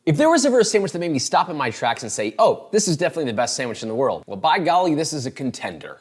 If there was ever a sandwich that made me stop in my tracks and say, oh, this is definitely the best sandwich in the world, well, by golly, this is a contender.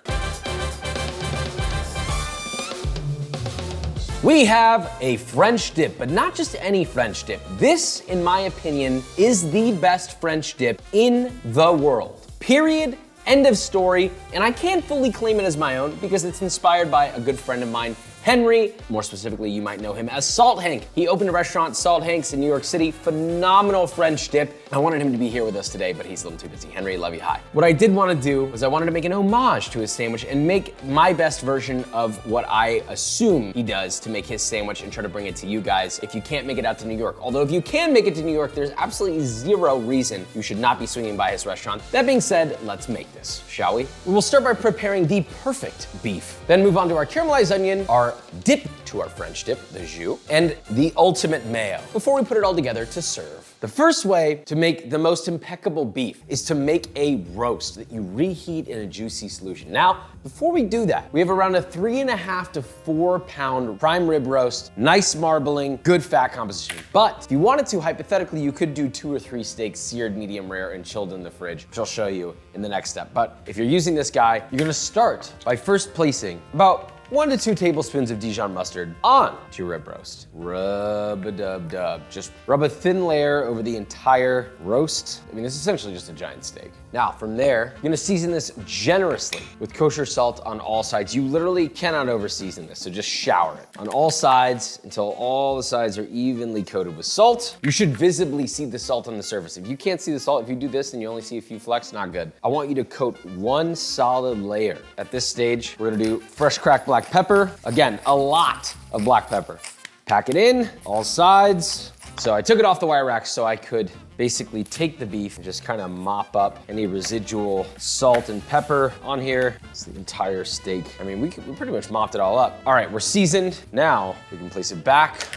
We have a French dip, but not just any French dip. This, in my opinion, is the best French dip in the world. Period. End of story. And I can't fully claim it as my own because it's inspired by a good friend of mine, Henry. More specifically, you might know him as Salt Hank. He opened a restaurant, Salt Hank's in New York City. Phenomenal French dip. I wanted him to be here with us today, but he's a little too busy. Henry, love you, hi. What I did want to do was I wanted to make an homage to his sandwich and make my best version of what I assume he does to make his sandwich and try to bring it to you guys if you can't make it out to New York. Although if you can make it to New York, there's absolutely zero reason you should not be swinging by his restaurant. That being said, let's make this, shall we? We will start by preparing the perfect beef. Then move on to our caramelized onion, our dip to our French dip, the jus, and the ultimate mayo before we put it all together to serve. The first way to make the most impeccable beef is to make a roast that you reheat in a juicy solution. Now, before we do that, we have around a 3.5 to 4 pound prime rib roast, nice marbling, good fat composition. But if you wanted to, hypothetically, you could do 2 or 3 steaks seared medium rare and chilled in the fridge, which I'll show you in the next step. But if you're using this guy, you're gonna start by first placing about 1 to 2 tablespoons of Dijon mustard on to your rib roast. Rub-a-dub-dub. Just rub a thin layer over the entire roast. I mean, it's essentially just a giant steak. Now, from there, you're gonna season this generously with kosher salt on all sides. You literally cannot over-season this, so just shower it on all sides until all the sides are evenly coated with salt. You should visibly see the salt on the surface. If you can't see the salt, if you do this and you only see a few flecks, not good. I want you to coat one solid layer. At this stage, we're gonna do fresh cracked black pepper. Again, a lot of black pepper. Pack it in, all sides. So I took it off the wire rack so I could basically take the beef and just kind of mop up any residual salt and pepper on here. It's the entire steak. I mean, we pretty much mopped it all up. All right, we're seasoned. Now we can place it back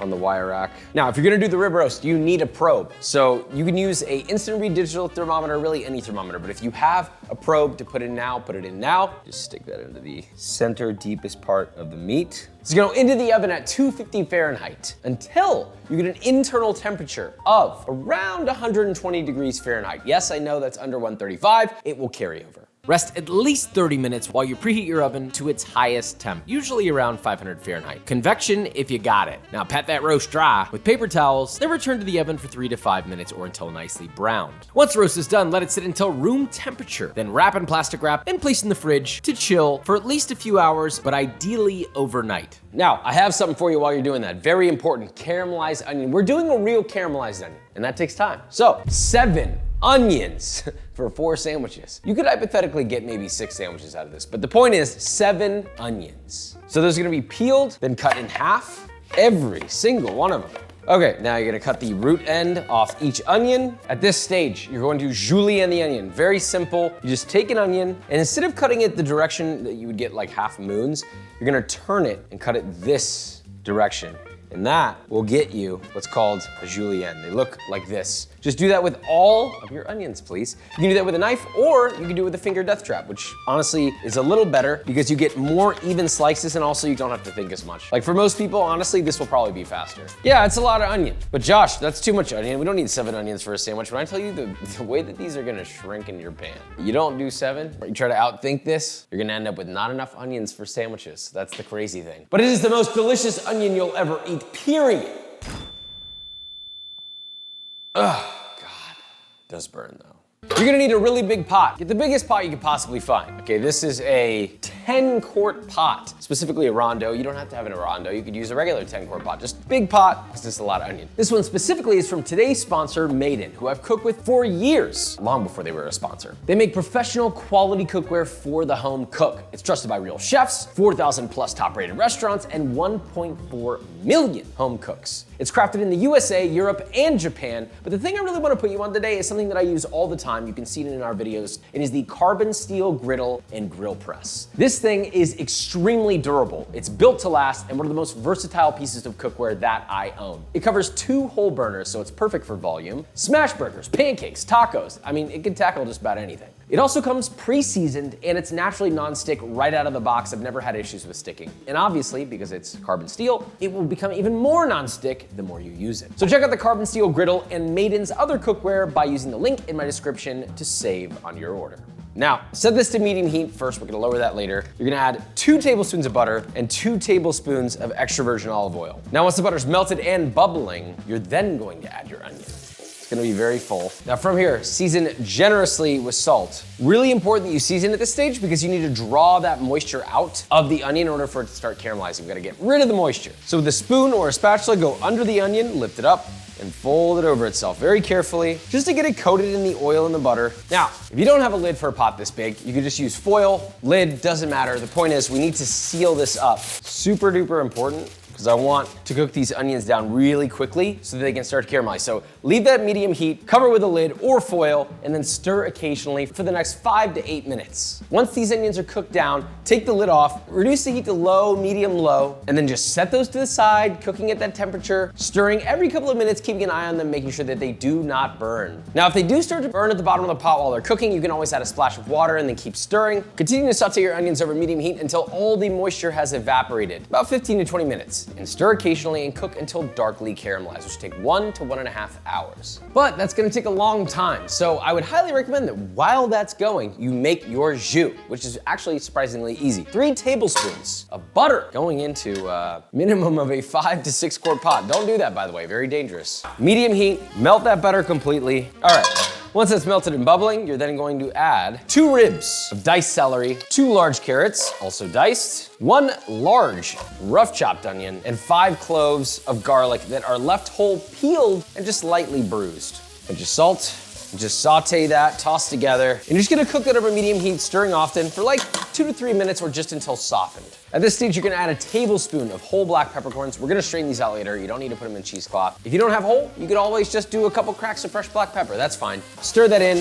on the wire rack. Now, if you're gonna do the rib roast, you need a probe. So you can use a instant read digital thermometer, really any thermometer, but if you have a probe to put in now, put it in now. Just stick that into the center deepest part of the meat. It's gonna go into the oven at 250 Fahrenheit until you get an internal temperature of around 120 degrees Fahrenheit. Yes, I know that's under 135. It will carry over. Rest at least 30 minutes while you preheat your oven to its highest temp, usually around 500 Fahrenheit. Convection if you got it. Now pat that roast dry with paper towels, then return to the oven for 3 to 5 minutes or until nicely browned. Once the roast is done, let it sit until room temperature, then wrap in plastic wrap and place in the fridge to chill for at least a few hours, but ideally overnight. Now, I have something for you while you're doing that. Very important, caramelized onion. We're doing a real caramelized onion, and that takes time. So, 7 onions for 4 sandwiches. You could hypothetically get maybe 6 sandwiches out of this, but the point is 7 onions. So those are gonna be peeled, then cut in half, every single one of them. Okay, now you're gonna cut the root end off each onion. At this stage, you're going to julienne the onion. Very simple. You just take an onion, and instead of cutting it the direction that you would get like half moons, you're gonna turn it and cut it this direction. And that will get you what's called a julienne. They look like this. Just do that with all of your onions, please. You can do that with a knife, or you can do it with a finger death trap, which honestly is a little better because you get more even slices and also you don't have to think as much. Like for most people, honestly, this will probably be faster. Yeah, it's a lot of onion. But Josh, that's too much onion. We don't need 7 onions for a sandwich. When I tell you the way that these are gonna shrink in your pan, you don't do 7, or you try to outthink this, you're gonna end up with not enough onions for sandwiches. That's the crazy thing. But it is the most delicious onion you'll ever eat, period. Ugh, God, it does burn though. You're gonna need a really big pot. Get the biggest pot you could possibly find. Okay, this is a 10-quart pot, specifically a rondo. You don't have to have a rondo. You could use a regular 10-quart pot. Just big pot, because this is a lot of onion. This one specifically is from today's sponsor, Maiden, who I've cooked with for years, long before they were a sponsor. They make professional quality cookware for the home cook. It's trusted by real chefs, 4,000 plus top-rated restaurants, and 1.4 million home cooks. It's crafted in the USA, Europe, and Japan, but the thing I really want to put you on today is something that I use all the time. You can see it in our videos. It is the carbon steel griddle and grill press. This This thing is extremely durable. It's built to last and one of the most versatile pieces of cookware that I own. It covers 2 whole burners, so it's perfect for volume, smash burgers, pancakes, tacos. I mean, it can tackle just about anything. It also comes pre-seasoned and it's naturally non-stick right out of the box. I've never had issues with sticking. And obviously, because it's carbon steel, it will become even more non-stick the more you use it. So check out the carbon steel griddle and Maiden's other cookware by using the link in my description to save on your order. Now, set this to medium heat first. We're gonna lower that later. You're gonna add 2 tablespoons of butter and 2 tablespoons of extra virgin olive oil. Now, once the butter's melted and bubbling, you're then going to add your onion. It's gonna be very full. Now from here, season generously with salt. Really important that you season at this stage because you need to draw that moisture out of the onion in order for it to start caramelizing. We gotta get rid of the moisture. So with a spoon or a spatula, go under the onion, lift it up, and fold it over itself very carefully, just to get it coated in the oil and the butter. Now, if you don't have a lid for a pot this big, you can just use foil, lid, doesn't matter. The point is we need to seal this up. Super duper important, because I want to cook these onions down really quickly so that they can start to caramelize. So leave that medium heat, cover with a lid or foil, and then stir occasionally for the next 5 to 8 minutes. Once these onions are cooked down, take the lid off, reduce the heat to low, medium, low, and then just set those to the side, cooking at that temperature, stirring every couple of minutes, keeping an eye on them, making sure that they do not burn. Now, if they do start to burn at the bottom of the pot while they're cooking, you can always add a splash of water and then keep stirring. Continue to saute your onions over medium heat until all the moisture has evaporated, about 15 to 20 minutes. And stir occasionally and cook until darkly caramelized, which should take 1 to 1.5 hours. But that's gonna take a long time, so I would highly recommend that while that's going, you make your jus, which is actually surprisingly easy. 3 tablespoons of butter going into a minimum of a 5 to 6 quart pot. Don't do that, by the way, very dangerous. Medium heat, melt that butter completely. All right. Once it's melted and bubbling, you're then going to add 2 ribs of diced celery, 2 large carrots, also diced, 1 large rough chopped onion, and 5 cloves of garlic that are left whole, peeled, and just lightly bruised. And just salt, and just saute that, toss together. And you're just gonna cook that over medium heat, stirring often for like 2 to 3 minutes or just until softened. At this stage, you're gonna add a tablespoon of whole black peppercorns. We're gonna strain these out later. You don't need to put them in cheesecloth. If you don't have whole, you could always just do a couple cracks of fresh black pepper. That's fine. Stir that in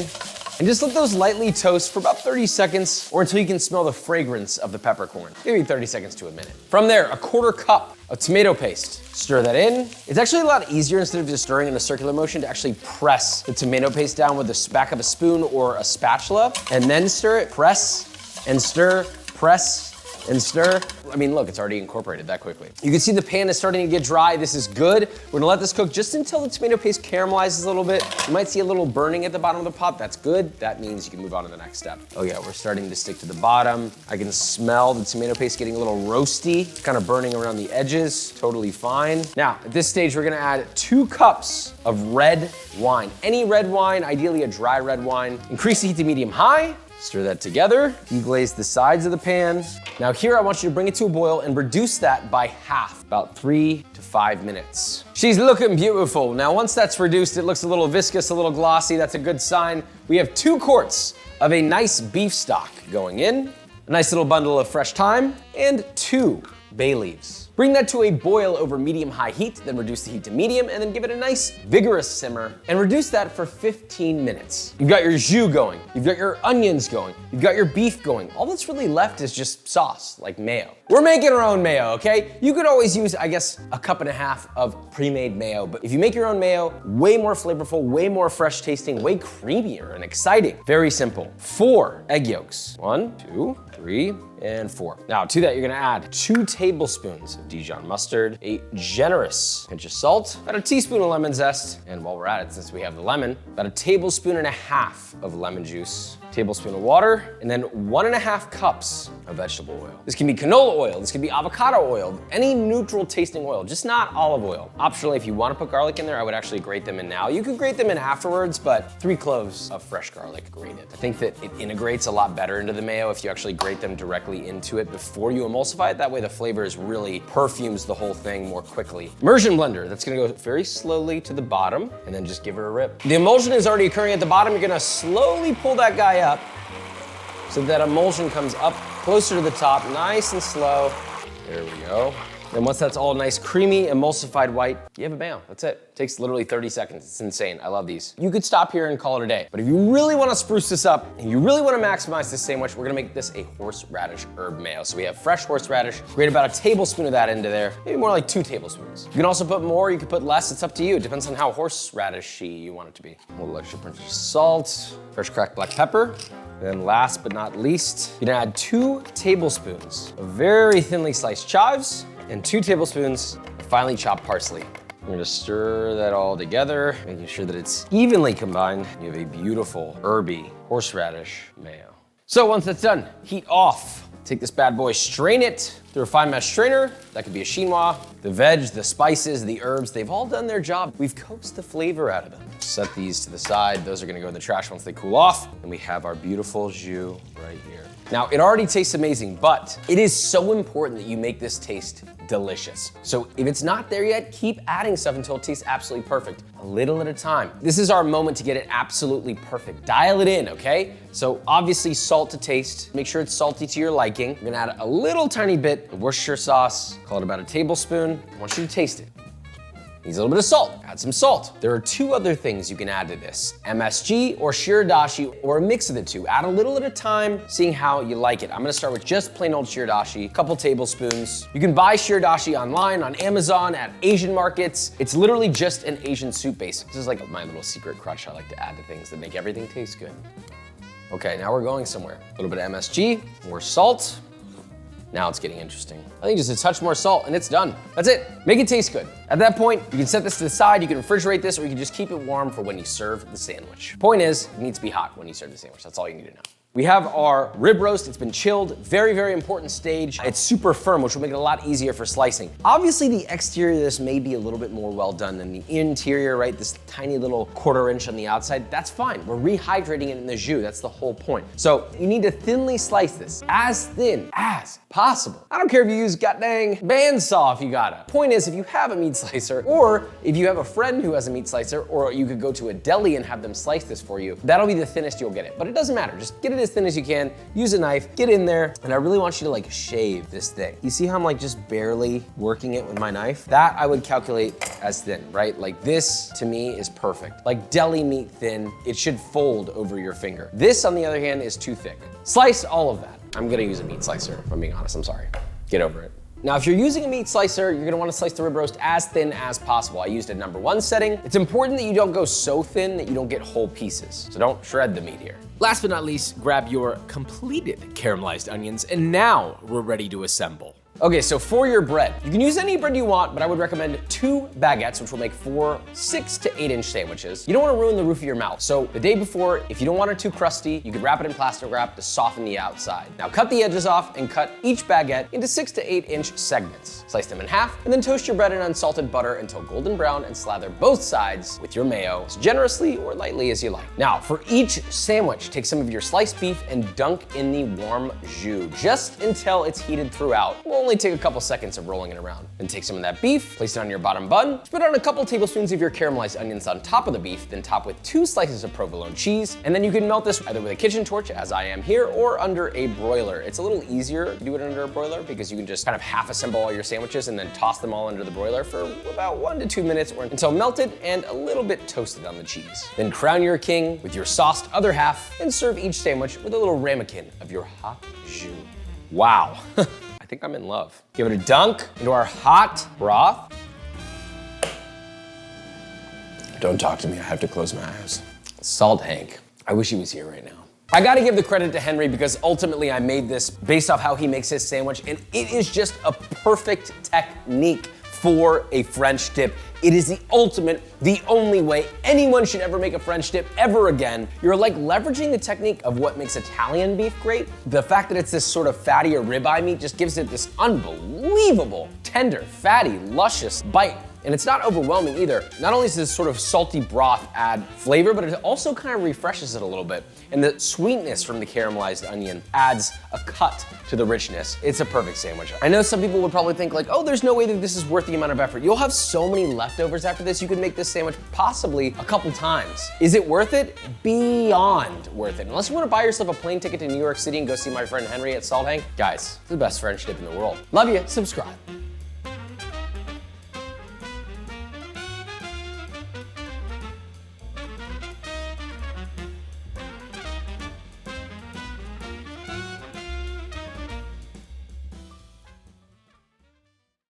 and just let those lightly toast for about 30 seconds or until you can smell the fragrance of the peppercorn. Maybe 30 seconds to a minute. From there, a 1/4 cup of tomato paste. Stir that in. It's actually a lot easier instead of just stirring in a circular motion to actually press the tomato paste down with the back of a spoon or a spatula and then stir it, press and stir, press and stir. I mean, look, it's already incorporated that quickly. You can see the pan is starting to get dry. This is good. We're gonna let this cook just until the tomato paste caramelizes a little bit. You might see a little burning at the bottom of the pot. That's good. That means you can move on to the next step. Oh yeah, we're starting to stick to the bottom. I can smell the tomato paste getting a little roasty, kind of burning around the edges. Totally fine. Now, at this stage, we're gonna add 2 cups of red wine. Any red wine, ideally a dry red wine. Increase the heat to medium-high. Stir that together, deglaze the sides of the pan. Now here I want you to bring it to a boil and reduce that by half, about 3 to 5 minutes. She's looking beautiful. Now once that's reduced, it looks a little viscous, a little glossy. That's a good sign. We have 2 quarts of a nice beef stock going in, a nice little bundle of fresh thyme, and 2 bay leaves. Bring that to a boil over medium-high heat, then reduce the heat to medium, and then give it a nice, vigorous simmer, and reduce that for 15 minutes. You've got your jus going, you've got your onions going, you've got your beef going. All that's really left is just sauce, like mayo. We're making our own mayo, okay? You could always use, I guess, a 1.5 cups of pre-made mayo, but if you make your own mayo, way more flavorful, way more fresh tasting, way creamier and exciting. Very simple. 4 egg yolks. 1, 2, 3, and 4. Now to that, you're gonna add 2 tablespoons of Dijon mustard, a generous pinch of salt, about a teaspoon of lemon zest, and while we're at it, since we have the lemon, about 1.5 tablespoons of lemon juice, tablespoon of water, and then 1.5 cups of vegetable oil. This can be canola oil, this can be avocado oil, any neutral tasting oil, just not olive oil. Optionally, if you wanna put garlic in there, I would actually grate them in now. You could grate them in afterwards, but 3 cloves of fresh garlic grated. I think that it integrates a lot better into the mayo if you actually grate them directly into it before you emulsify it. That way the flavors really perfumes the whole thing more quickly. Immersion blender, that's gonna go very slowly to the bottom and then just give it a rip. The emulsion is already occurring at the bottom. You're gonna slowly pull that guy up so that emulsion comes up closer to the top, nice and slow. There we go. And once that's all nice, creamy, emulsified white, you have a mayo. That's it. Takes literally 30 seconds. It's insane. I love these. You could stop here and call it a day. But if you really want to spruce this up and you really want to maximize this sandwich, we're gonna make this a horseradish herb mayo. So we have fresh horseradish. Grate about a tablespoon of that into there. Maybe more like 2 tablespoons. You can also put more, you can put less. It's up to you. It depends on how horseradishy you want it to be. A little extra pinch of salt, fresh cracked black pepper. Then last but not least, you're gonna add 2 tablespoons of very thinly sliced chives and 2 tablespoons of finely chopped parsley. We're gonna stir that all together, making sure that it's evenly combined. You have a beautiful herby horseradish mayo. So once that's done, heat off. Take this bad boy, strain it through a fine mesh strainer. That could be a chinois. The veg, the spices, the herbs, they've all done their job. We've coaxed the flavor out of them. Set these to the side. Those are gonna go in the trash once they cool off. And we have our beautiful jus right here. Now, it already tastes amazing, but it is so important that you make this taste delicious. So if it's not there yet, keep adding stuff until it tastes absolutely perfect, a little at a time. This is our moment to get it absolutely perfect. Dial it in, okay? So obviously salt to taste. Make sure it's salty to your liking. We're gonna add a little tiny bit of Worcestershire sauce, call it about a tablespoon. I want you to taste it. Needs a little bit of salt. Add some salt. There are 2 other things you can add to this: MSG or shiradashi, or a mix of the 2. Add a little at a time, seeing how you like it. I'm gonna start with just plain old shiradashi, a couple tablespoons. You can buy shiradashi online, on Amazon, at Asian markets. It's literally just an Asian soup base. This is like my little secret crutch I like to add to things that make everything taste good. Okay, now we're going somewhere. A little bit of MSG, more salt. Now it's getting interesting. I think just a touch more salt and it's done. That's it. Make it taste good. At that point, you can set this to the side, you can refrigerate this, or you can just keep it warm for when you serve the sandwich. Point is, it needs to be hot when you serve the sandwich. That's all you need to know. We have our rib roast. It's been chilled. Very, very important stage. It's super firm, which will make it a lot easier for slicing. Obviously, the exterior of this may be a little bit more well done than the interior, right? This tiny little 1/4 inch on the outside. That's fine. We're rehydrating it in the jus. That's the whole point. So you need to thinly slice this, as thin as possible. I don't care if you use dang bandsaw if you gotta. Point is, if you have a meat slicer, or if you have a friend who has a meat slicer, or you could go to a deli and have them slice this for you, that'll be the thinnest you'll get it. But it doesn't matter. Just get it as thin as you can, use a knife, get in there, and I really want you to like shave this thing. You see how I'm like just barely working it with my knife? That I would calculate as thin, right? Like this to me is perfect. Like deli meat thin, it should fold over your finger. This on the other hand is too thick. Slice all of that. I'm gonna use a meat slicer, if I'm being honest, I'm sorry. Get over it. Now, if you're using a meat slicer, you're gonna wanna slice the rib roast as thin as possible. I used a #1 setting. It's important that you don't go so thin that you don't get whole pieces. So don't shred the meat here. Last but not least, grab your completed caramelized onions, and now we're ready to assemble. Okay, so for your bread, you can use any bread you want, but I would recommend 2 baguettes, which will make 4 6 to 8 inch sandwiches. You don't wanna ruin the roof of your mouth. So the day before, if you don't want it too crusty, you could wrap it in plastic wrap to soften the outside. Now cut the edges off and cut each baguette into 6 to 8 inch segments. Slice them in half, and then toast your bread in unsalted butter until golden brown and slather both sides with your mayo as generously or lightly as you like. Now, for each sandwich, take some of your sliced beef and dunk in the warm jus, just until it's heated throughout. We'll only take a couple seconds of rolling it around. Then take some of that beef, place it on your bottom bun, spread on a couple tablespoons of your caramelized onions on top of the beef, then top with 2 slices of provolone cheese, and then you can melt this either with a kitchen torch, as I am here, or under a broiler. It's a little easier to do it under a broiler because you can just kind of half assemble all your sandwiches and then toss them all under the broiler for about 1 to 2 minutes or until melted and a little bit toasted on the cheese. Then crown your king with your sauced other half and serve each sandwich with a little ramekin of your hot jus. Wow. I think I'm in love. Give it a dunk into our hot broth. Don't talk to me, I have to close my eyes. Salt Hank, I wish he was here right now. I gotta give the credit to Henry because ultimately I made this based off how he makes his sandwich, and it is just a perfect technique for a French dip. It is the ultimate, the only way anyone should ever make a French dip ever again. You're like leveraging the technique of what makes Italian beef great. The fact that it's this sort of fatty or ribeye meat just gives it this unbelievable, tender, fatty, luscious bite. And it's not overwhelming either. Not only does this sort of salty broth add flavor, but it also kind of refreshes it a little bit. And the sweetness from the caramelized onion adds a cut to the richness. It's a perfect sandwich. I know some people would probably think like, oh, there's no way that this is worth the amount of effort. You'll have so many leftovers after this, you could make this sandwich possibly a couple times. Is it worth it? Beyond worth it. Unless you wanna buy yourself a plane ticket to New York City and go see my friend Henry at Salt Hank. Guys, it's the best French dip in the world. Love you, subscribe.